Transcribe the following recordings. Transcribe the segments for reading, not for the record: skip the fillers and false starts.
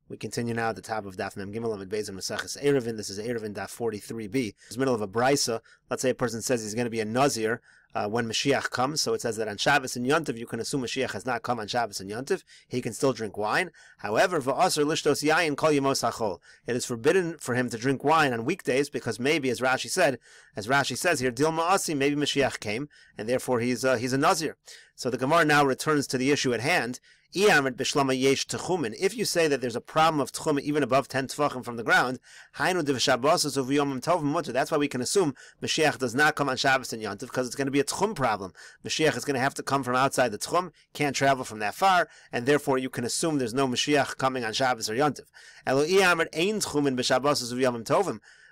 We continue now at the top of Daf Mem Gimel Amid Beis and Meseches Eruvin. This is Eruvin Daf 43b. It's the middle of a brisa. Let's say a person says he's going to be a Nazir when Mashiach comes. So it says that on Shabbos and Yontiv, you can assume Mashiach has not come on Shabbos and Yontiv. He can still drink wine. However, v'asar lishtos yayin kol yemos hachol. It is forbidden for him to drink wine on weekdays because maybe, as Rashi says here, Dil Ma'asi, maybe Mashiach came, and therefore he's a Nazir. So the Gemara now returns to the issue at hand. If you say that there's a problem of tchum even above 10 tefachim from the ground, that's why we can assume Mashiach does not come on Shabbos and Yontiv, because it's going to be a tchum problem. Mashiach is going to have to come from outside the tchum, can't travel from that far, and therefore you can assume there's no Mashiach coming on Shabbos or Yontiv.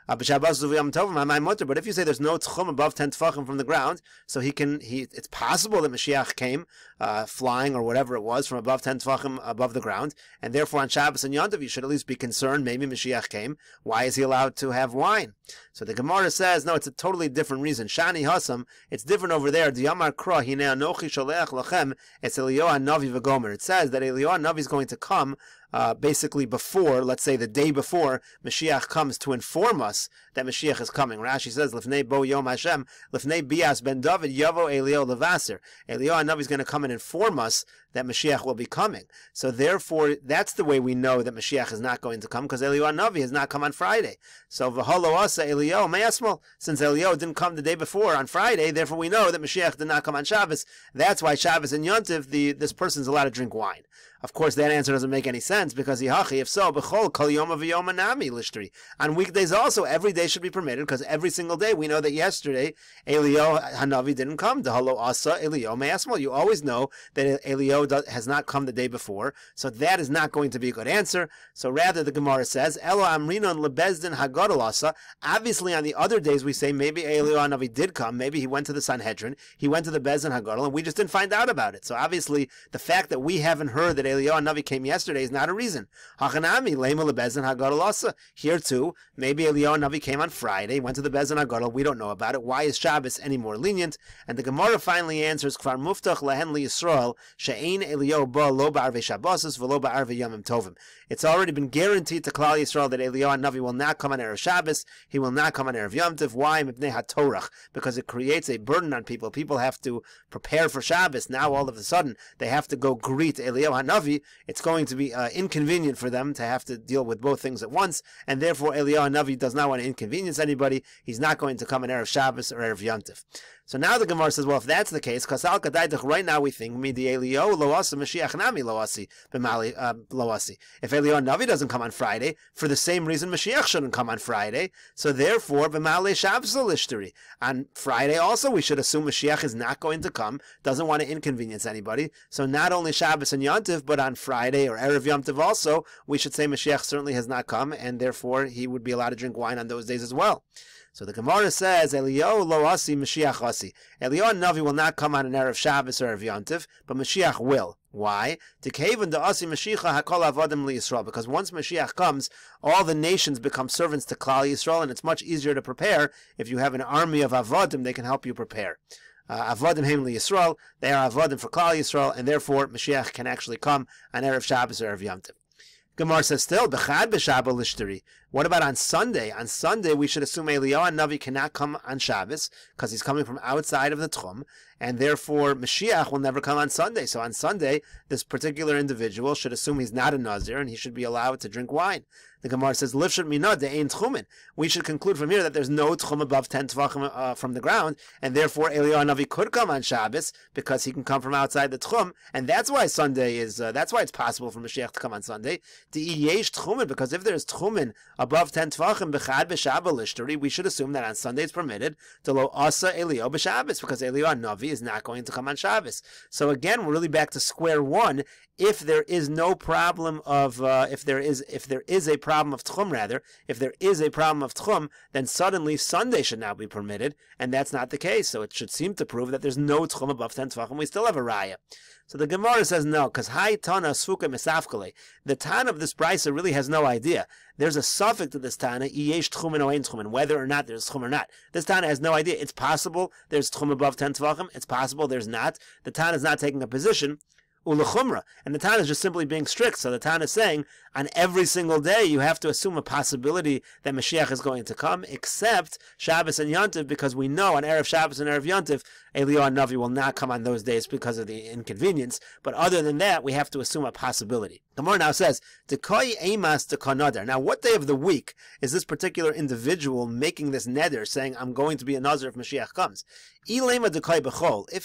But if you say there's no tchum above 10 tefachim from the ground, so it's possible that Mashiach came flying or whatever it was from above 10 tefachim above the ground, and therefore on Shabbos and Yontiv you should at least be concerned maybe Mashiach came. Why is he allowed to have wine? So the Gemara says, no, it's a totally different reason. Shani Hasam, it's different over there. Diyamar Kra, Hine Anochi Sholech Lachem, it's Eliyahu Navi V'Gomer. It says that Eliyahu Navi is going to come basically before, let's say the day before Mashiach comes, to inform us that Mashiach is coming. Rashi says, Lifnei Bo Yom Hashem, Lifnei Bias Ben David, Yavo Eliyahu Levaser. Eliyahu Navi is going to come and inform us that Mashiach will be coming. So therefore, that's the way we know that Mashiach is not going to come, because Eliyahu Navi has not come on Friday. So V'halo Asa Eliyahu Me'asmal, since Eliyahu didn't come the day before on Friday, therefore we know that Mashiach did not come on Shabbos. That's why Shabbos and Yontiv, this person's allowed to drink wine. Of course, that answer doesn't make any sense, because if so, b'chol kol yoma v'yoma nami lishtri. On weekdays also, every day should be permitted, because every single day we know that yesterday Eliyahu Hanavi didn't come. Dehalo asa Eliyahu me'asmal. You always know that Eliyahu has not come the day before, so that is not going to be a good answer. So rather, the Gemara says, Elo amrinon lebezdin hagadol asa. Obviously, on the other days we say maybe Eliyahu Hanavi did come. Maybe he went to the Sanhedrin, he went to the Bezdin Hagadol, and we just didn't find out about it. So obviously, the fact that we haven't heard that Eliyahu Navi came yesterday is not a reason. Here too, maybe Eliyahu Navi came on Friday, went to the Bezdin Hagadol, we don't know about it. Why is Shabbos any more lenient? And the Gemara finally answers, Kvar muftach lehen li Yisrael, she'ein Eliyahu ba lo ba'arvei Shabbosos v'lo ba'arvei Yomim Tovim. It's already been guaranteed to Klal Yisrael that Eliyahu Navi will not come on Erev Shabbos, he will not come on Erev Yom Tov. Why? Mipnei haTorach, because it creates a burden on people. People have to prepare for Shabbos. Now all of a sudden they have to go greet Eliyahu Hanavi. It's going to be inconvenient for them to have to deal with both things at once, and therefore Eliyahu Hanavi does not want to inconvenience anybody. He's not going to come on Erev Shabbos or Erev Yom Tov. So now the Gemara says, well, if that's the case, kasal kadaydach, right now we think midi Eliyahu loasi Mashiach nami loasi b'mali loasi. If Eliyahu Navi doesn't come on Friday, for the same reason Mashiach shouldn't come on Friday. So therefore, b'mali Shabbos lishteri. On Friday also, we should assume Mashiach is not going to come, doesn't want to inconvenience anybody. So not only Shabbos and Yontiv, but on Friday or Erev Yom Tov also, we should say Mashiach certainly has not come, and therefore he would be allowed to drink wine on those days as well. So the Gemara says, Eliyahu lo asi, Mashiach asi. Eliyahu Navi will not come on an Erev Shabbos or Erev Yontiv, but Mashiach will. Why? Because once Mashiach comes, all the nations become servants to Klal Yisrael, and it's much easier to prepare. If you have an army of Avodim, they can help you prepare. Avodim heim li Yisrael, they are Avodim for Klal Yisrael, and therefore Mashiach can actually come on Erev Shabbos or Erev Yom Tov. Gemara says still, B'chad b'Shabbat lishteri. What about on Sunday? On Sunday, we should assume Eliyahu Navi cannot come on Shabbos, because he's coming from outside of the Tchum, and therefore Mashiach will never come on Sunday. So on Sunday, this particular individual should assume he's not a Nazir, and he should be allowed to drink wine. The Gemara says, Lifshat minad de'ein tchumin. We should conclude from here that there's no tchum above 10 tefachim from the ground, and therefore Eliyahu Navi could come on Shabbos, because he can come from outside the tchum, and that's why Sunday is, that's why it's possible for Mashiach to come on Sunday. Yesh tchumin, because if there's tchumin above 10 tefachim b'chad b'Shabbat lishteri, we should assume that on Sunday it's permitted to lo asa Eliyahu b'Shabbos, because Eliyahu Navi is not going to come on Shabbos. So again, we're really back to square one. If there is no problem of, if there is a problem of tchum, then suddenly Sunday should now be permitted, and that's not the case. So it should seem to prove that there's no tchum above 10 tefachim. We still have a raya. So the Gemara says no, because hai tana suka misafkale. The Tana of this brisa really has no idea. There's a suffix to this Tana, yesh tchumen o ein tchumen, whether or not there's tchum or not. This Tana has no idea. It's possible there's tchum above 10 tefachim. It's possible there's not. The Tana is not taking a position. ulechumra. And the Tana is just simply being strict. So the Tana is saying on every single day you have to assume a possibility that Mashiach is going to come, except Shabbos and Yontif, because we know on Erev Shabbos and Erev Yontif, Eliyahu and Navi will not come on those days because of the inconvenience. But other than that, we have to assume a possibility. The Gemara now says, Dekoi Eimas Dekonadar. Now, what day of the week is this particular individual making this neder, saying, I'm going to be a Nazir if Mashiach comes? Ilema Dekoi Bechol. If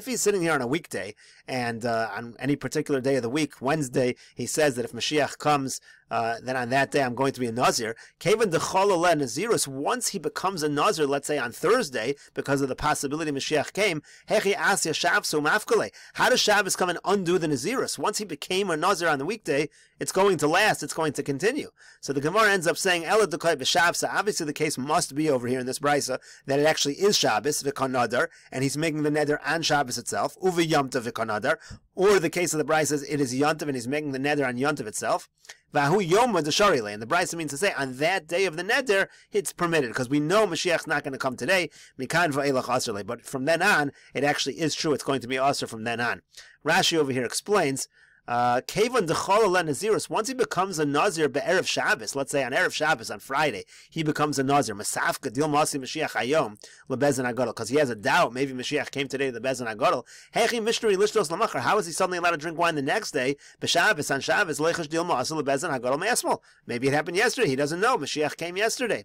he's sitting here on a weekday, and on any particular day of the week, Wednesday, he says that if Mashiach comes, then on that day I'm going to be a Nazir. Kevan Dechol Ale Nazirus, once he becomes a Nazir, let's say on Thursday, because of the possibility Mashiach came, Hechi Asya Shavsu Mafkale. How does Shabbos come and undo the Nazirus? Once he became a Nazir on the weekday, it's going to last, it's going to continue. So the Gemara ends up saying, Ela Dekoi B'Shavsa. Obviously the case must be over here in this brisa that it actually is Shabbos, V'Konadar, and he's making the neder on Shabbos itself, Uvi Yomtav V'Konadar, or the case of the brisa is it is Yontav and he's making the neder on Yontav itself. Vahu Yoma Desharile, and the brisa means to say on that day of the neder it's permitted, because we know Mashiach's not going to come today, Mikan Va'elach Asrle, but from then on it actually is true, it's going to be Asr from then on. Rashi over here explains, Kevan Dechol Ale Nazirus, once he becomes a Nazir be'erev Shabbos, let's say on Erev Shabbos, on Friday, he becomes a Nazir, Masafka Dil Masi Mashiach Hayom, LeBezin HaGadol, because he has a doubt, maybe Mashiach came today to the Bezin HaGadol, Hechi Mishnari Lishtos Lamachar, how is he suddenly allowed to drink wine the next day, B'Shabbos, on Shabbos, Lechash Dil Masi LeBezin HaGadol Me'esmol, maybe it happened yesterday, he doesn't know, Mashiach came yesterday.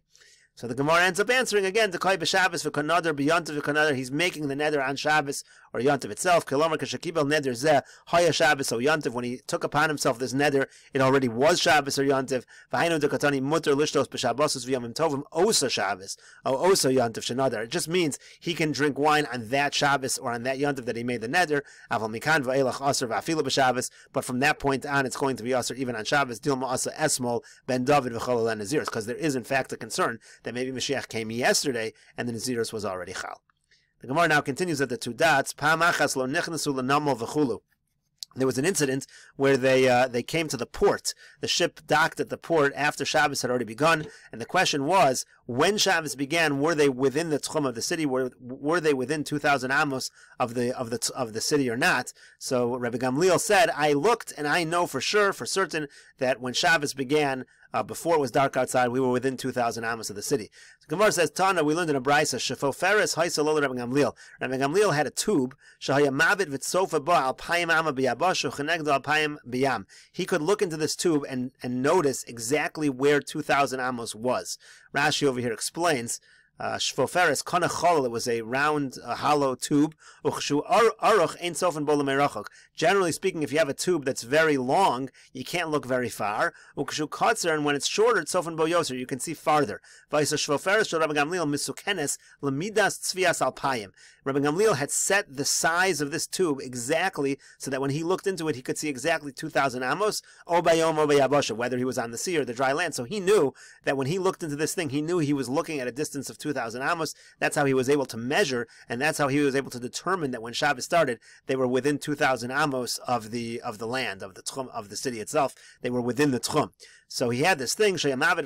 So the Gemara ends up answering again, Dekoi b'Shabbos v'Konadar b'Yontav v'Konadar. He's making the neder on Shabbos or Yontav itself. Kelomar k'shakibel neder zeh haya Shabbos or Yontav. When he took upon himself this neder, it already was Shabbos or Yontav. V'hainu dekatani muter lishtos b'Shabbosos v'Yomim tovim osa Shabbos or osa Yontav shenadar. It just means he can drink wine on that Shabbos or on that Yontav that he made the neder. Aval mikan v'elach aser v'afilu b'Shabbos. But from that point on, it's going to be aser even on Shabbos. Dilma asa esmol ben David v'chol ale naziris, because there is in fact a concern that maybe Mashiach came yesterday and the Nazirus was already chal. The Gemara now continues at the two dots. There was an incident where they came to the port. The ship docked at the port after Shabbos had already begun, and the question was, when Shabbos began, were they within the tchum of the city? Were they within 2,000 amos of the city or not? So Rabbi Gamliel said, I looked and I know for sure, for certain, that when Shabbos began, before it was dark outside, we were within 2,000 amos of the city. So Gemara says, Tana, we learned in a brisa, Shefoferes Haisalol Rabbi Gamliel. Rabbi Gamliel had a tube, Shahaya Mabit Vitsofa Ba Alpayim Amma Biyabashu Chenegdo Alpayim Biyam. He could look into this tube and notice exactly where 2,000 amos was. Rashi over here explains, Shfoferes Konachol, it was a round, hollow tube. Generally speaking, if you have a tube that's very long, you can't look very far. And when it's shorter, it's sofen bo yoser, you can see farther. Rabbi Gamliel had set the size of this tube exactly so that when he looked into it, he could see exactly 2,000 amos, whether he was on the sea or the dry land. So he knew that when he looked into this thing, he knew he was looking at a distance of 2,000 amos. That's how he was able to measure, and that's how he was able to determine that when Shabbos started, they were within 2,000 amos of the land, of the tchum, of the city itself. They were within the tchum. So he had this thing, so and now the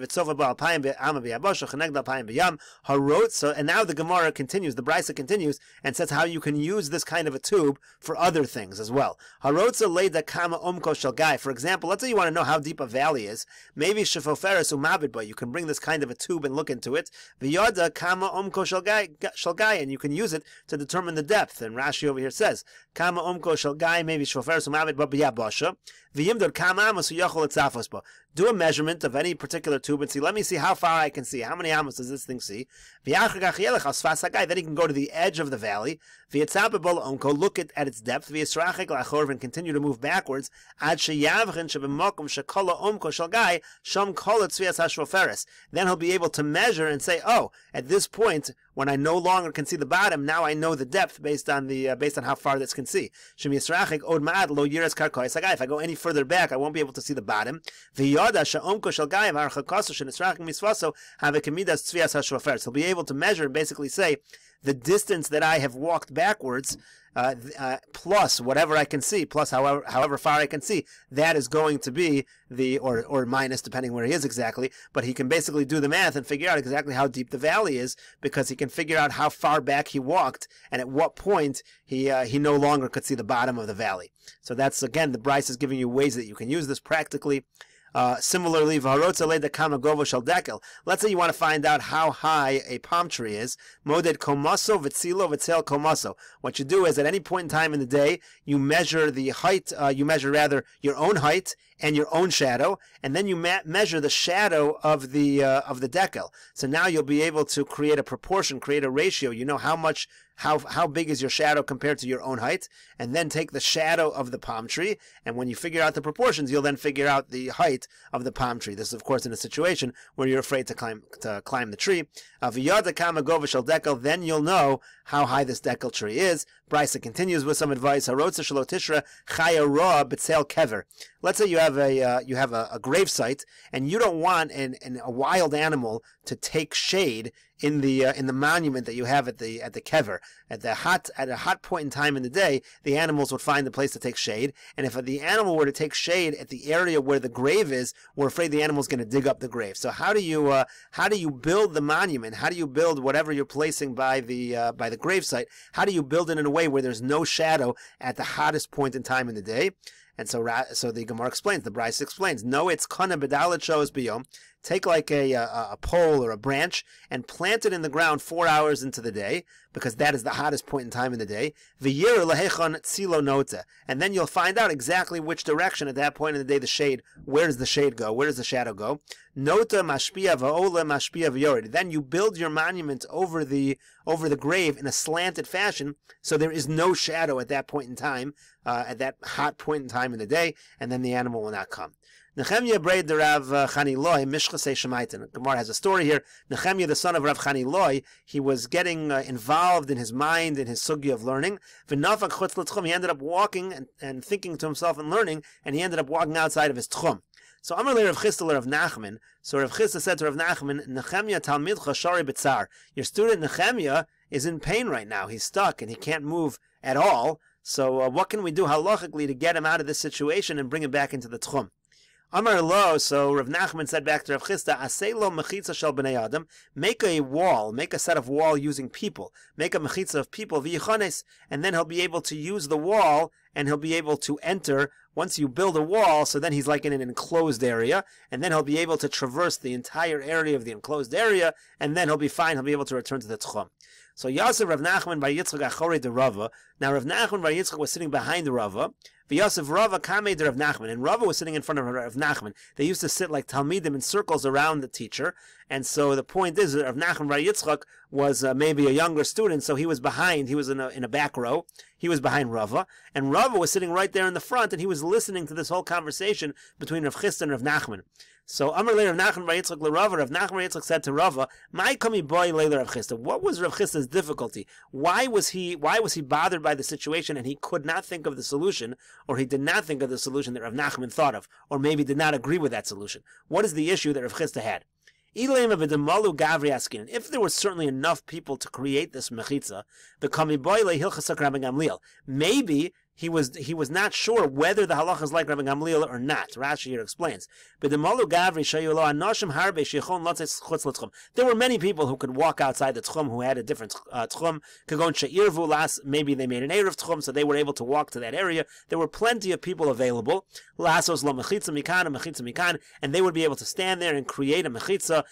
Gemara continues, the Brisa continues, and says how you can use this kind of a tube for other things as well. For example, let's say you want to know how deep a valley is. Maybe you can bring this kind of a tube and look into it. And you can use it to determine the depth. And Rashi over here says, do a measurement of any particular tube and see, let me see how far I can see. How many amos does this thing see? Then he can go to the edge of the valley, look at its depth, and continue to move backwards, then he'll be able to measure and say, oh, at this point, when I no longer can see the bottom, now I know the depth based on how far this can see. If I go any further back, I won't be able to see the bottom. He'll be able to measure and basically say, the distance that I have walked backwards plus whatever I can see, plus however far I can see, that is going to be the, or minus, depending where he is exactly, but he can basically do the math and figure out exactly how deep the valley is, because he can figure out how far back he walked and at what point he no longer could see the bottom of the valley. So that's, again, the Bryce is giving you ways that you can use this practically. Similarly, let's say you want to find out how high a palm tree is. Moded komaso v'tzilo v'tzel komaso. What you do is, at any point in time in the day, you measure the height, you measure rather your own height and your own shadow, and then you measure the shadow of the decal. So now you'll be able to create a proportion, create a ratio. You know how much, how big is your shadow compared to your own height, and then take the shadow of the palm tree, and when you figure out the proportions, you'll then figure out the height of the palm tree. This is, of course, in a situation where you're afraid to climb the tree. Then you'll know how high this decal tree is. Brisa continues with some advice. Let's say you have a grave site, and you don't want a wild animal to take shade in the monument that you have at the kever. At a hot point in time in the day, the animals would find a place to take shade, and if the animal were to take shade at the area where the grave is, we're afraid the animal's going to dig up the grave. So how do you build the monument? How do you build whatever you're placing by the grave site? How do you build it in a way where there's no shadow at the hottest point in time in the day? And so the Gemara explains, the Bryce explains, no, it's kana bedalet shows biyom. Take like a pole or a branch and plant it in the ground 4 hours into the day, because that is the hottest point in time in the day. V'yir lehechon tzilo nota, and then you'll find out exactly which direction at that point in the day where does the shade go, where does the shadow go. Nota mashpia va'ola mashpia v'yored. Then you build your monument over the grave in a slanted fashion, so there is no shadow at that point in time, at that hot point in time in the day, and then the animal will not come. Nechemia braid the Rav Chani Loi mishchasei shemaitin. Gemara has a story here. Nechemia, the son of Rav Chani Loi, he was getting involved in his mind, in his sugya of learning. V'nafak chutz l'tchum. He ended up walking and thinking to himself and learning, and he ended up walking outside of his tchum. So Amar le Rav Chisda Rav Nachman. So Rav Chisda said to Rav Nachman, Nechemia talmidcha shari b'tzar. Your student Nechemia is in pain right now. He's stuck and he can't move at all. So what can we do halachically to get him out of this situation and bring him back into the tchum? Amar lo, so Rav Nachman said back to Rav Chisda, Asei lo mechitza shel b'nei adam, make a wall, make a set of wall using people, make a mechitza of people, v'yichones, and then he'll be able to use the wall, and he'll be able to enter. Once you build a wall, so then he's like in an enclosed area, and then he'll be able to traverse the entire area of the enclosed area, and then he'll be fine, he'll be able to return to the tchum. So Yosef Rav Nachman bar Yitzchak achorei de Rava. Now Rav Nachman bar Yitzchak was sitting behind the Rava. V'Yosef Rava kamei de Rav Nachman, and Rava was sitting in front of Rav Nachman. They used to sit like Talmidim in circles around the teacher. And so the point is that Rav Nachman bar Yitzchak was maybe a younger student, so he was behind. He was in a back row. He was behind Rava, and Rava was sitting right there in the front, and he was listening to this whole conversation between Rav Chisda and Rav Nachman. So Amar le Rav Nachman bar Yitzchak le Rava. Rav Nachman bar Yitzchak said to Rava, "My kami boy le Rav Chisda." What was Rav Chisda's difficulty? Why was he bothered by the situation, and he could not think of the solution, or he did not think of the solution that Rav Nachman thought of, or maybe did not agree with that solution? What is the issue that Rav Chisda had? If there were certainly enough people to create this mechitza, maybe he was not sure whether the halacha is like Rabbi Gamliel or not. Rashi here explains. There were many people who could walk outside the tchum, who had a different tchum. Maybe they made an erev tchum, so they were able to walk to that area. There were plenty of people available. And they would be able to stand there and create a mechitza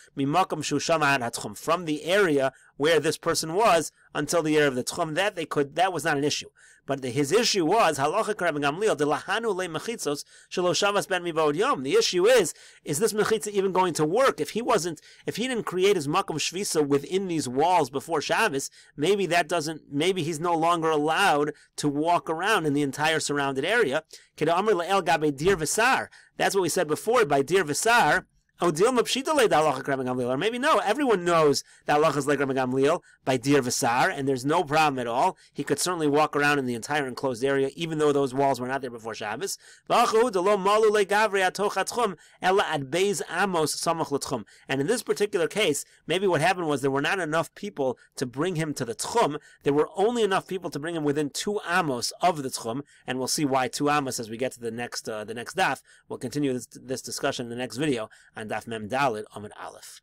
from the area where this person was until the area of the tchum. That was not an issue. But his issue was halacha Rabbi Gamliel de lahanu le mechitzos shelo shavas ben mibod yom. The issue is this mechitza even going to work? If he didn't create his makom shvisa within these walls before Shabbos, maybe he's no longer allowed to walk around in the entire surrounded area. That's what we said before by dir v'sar. Or maybe no, everyone knows that halacha is like Rabbi Gamliel by dir v'sar, and there's no problem at all. He could certainly walk around in the entire enclosed area, even though those walls were not there before Shabbos. And in this particular case, maybe what happened was there were not enough people to bring him to the tchum. There were only enough people to bring him within 2 amos of the tchum, and we'll see why 2 amos as we get to the next daf. We'll continue this discussion in the next video on Daf Mem Daled Amud Aleph.